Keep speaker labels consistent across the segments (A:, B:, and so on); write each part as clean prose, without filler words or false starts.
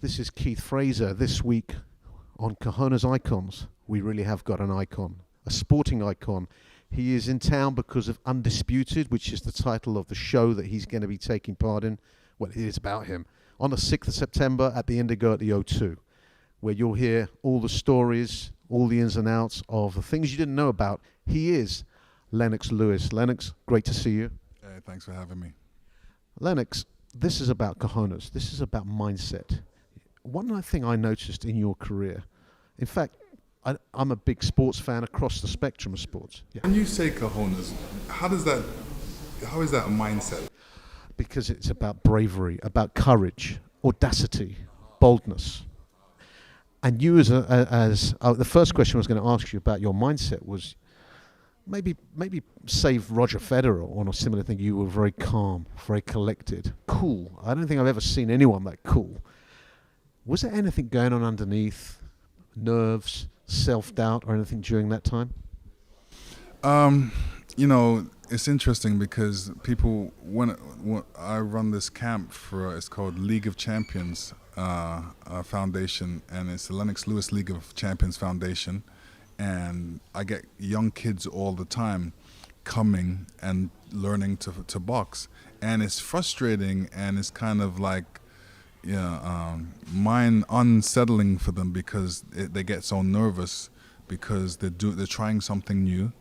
A: This is Keith Fraser. This week on Cojones Icons, we really have got an icon, a sporting icon. He is in town because of Undisputed, which is the title of the show that he's going to be taking part in. Well, it is about him. On the 6th of September at the Indigo at the O2, where you'll hear all the stories, all the ins and outs of the things you didn't know about. He is Lennox Lewis. Lennox, great to see you.
B: Hey, thanks for having me.
A: Lennox, this is about cojones. This is about mindset. One thing I noticed in your career, in fact, I'm a big sports fan across the spectrum of sports. Yeah.
B: When you say cojones, how is that a mindset?
A: Because it's about bravery, about courage, audacity, boldness. And you the first question I was going to ask you about your mindset was maybe save Roger Federer or a similar thing. You were very calm, very collected, cool. I don't think I've ever seen anyone that cool. Was there anything going on underneath, nerves, self-doubt or anything during that time?
B: It's interesting because people, when I run this camp it's called League of Champions Foundation, and it's the Lennox Lewis League of Champions Foundation, and I get young kids all the time coming and learning to box, and it's frustrating and it's kind of like mind unsettling for them because they get so nervous because they're trying something new,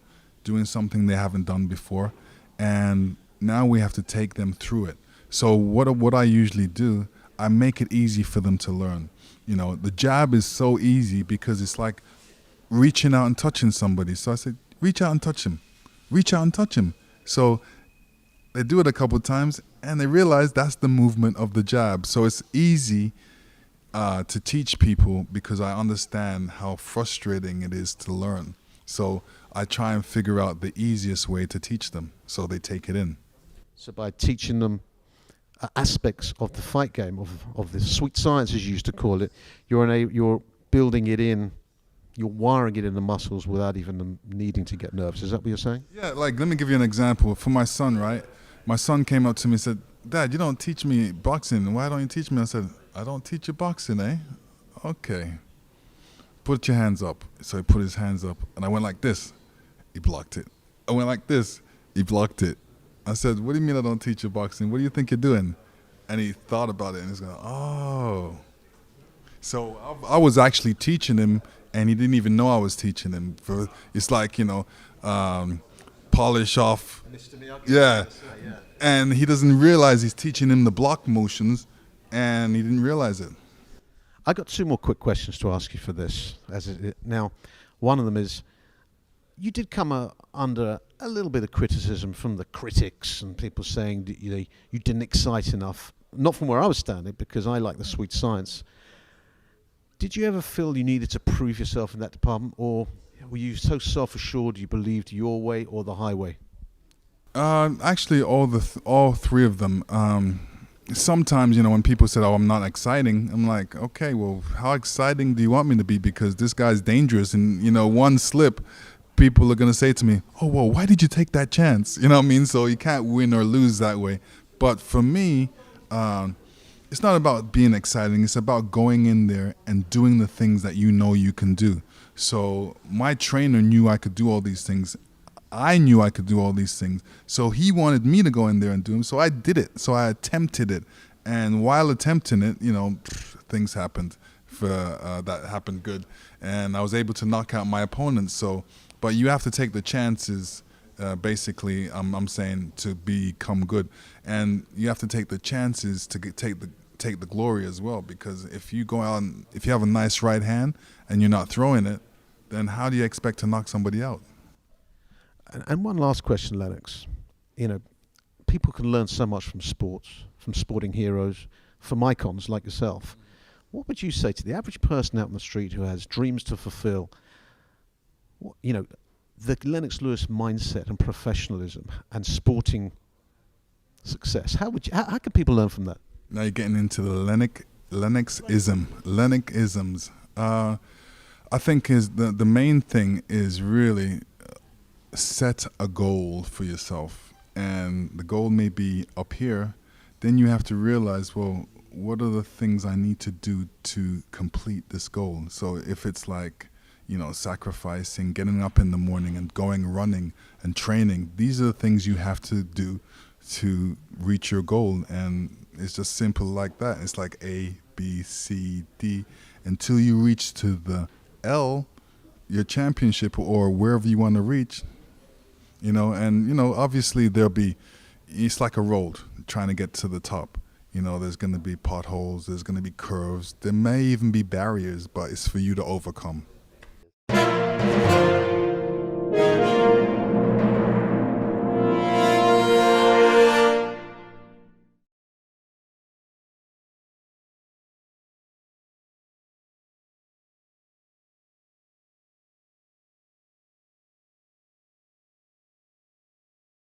B: doing something they haven't done before, and now we have to take them through it. So what I usually do, I make it easy for them to learn. The jab is so easy because it's like reaching out and touching somebody. So I said, reach out and touch him. Reach out and touch him. So they do it a couple of times and they realize that's the movement of the jab. So it's easy to teach people because I understand how frustrating it is to learn. So I try and figure out the easiest way to teach them so they take it in.
A: So by teaching them aspects of the fight game, of the sweet science as you used to call it, you're building it in, you're wiring it in the muscles without even them needing to get nervous. Is that what you're saying?
B: Yeah, like let me give you an example. For my son, right? My son came up to me and said, "Dad, you don't teach me boxing. Why don't you teach me?" I said, "I don't teach you boxing, eh? Okay. Put your hands up." So he put his hands up, and I went like this. He blocked it. I went like this. He blocked it. I said, "What do you mean I don't teach you boxing? What do you think you're doing?" And he thought about it, and he's going, "Oh." So I was actually teaching him, and he didn't even know I was teaching him. It's like, polish off. Yeah. And he doesn't realize he's teaching him the block motions, and he didn't realize it.
A: I got two more quick questions to ask you for this. Now, one of them is, you did come under a little bit of criticism from the critics and people saying that you didn't excite enough. Not from where I was standing, because I like the sweet science. Did you ever feel you needed to prove yourself in that department, or were you so self-assured you believed your way or the highway?
B: Actually, all three of them. Sometimes, when people said, "Oh, I'm not exciting," I'm like, "Okay, well, how exciting do you want me to be? Because this guy's dangerous, and one slip, people are gonna say to me, 'Oh, well, why did you take that chance?'" You know what I mean? So you can't win or lose that way. But for me, it's not about being exciting. It's about going in there and doing the things that you can do. So my trainer knew I could do all these things. I knew I could do all these things. So he wanted me to go in there and do them. So I did it. So I attempted it. And while attempting it, things happened that happened good. And I was able to knock out my opponents. But you have to take the chances, basically, I'm saying, to become good. And you have to take the chances to take the glory as well. Because if you go out and if you have a nice right hand and you're not throwing it, then how do you expect to knock somebody out?
A: And one last question, Lennox. People can learn so much from sports, from sporting heroes, from icons like yourself. What would you say to the average person out on the street who has dreams to fulfill? The Lennox Lewis mindset and professionalism and sporting success. How can people learn from that?
B: Now you're getting into the Lennoxisms. I think the main thing is really set a goal for yourself, and the goal may be up here. Then you have to realize, well, what are the things I need to do to complete this goal? So if it's like, sacrificing, getting up in the morning and going running and training, these are the things you have to do to reach your goal. And it's just simple like that. It's like A, B, C, D, until you reach to the L, your championship or wherever you want to reach, obviously it's like a road trying to get to the top. There's going to be potholes, there's going to be curves, there may even be barriers, but it's for you to overcome.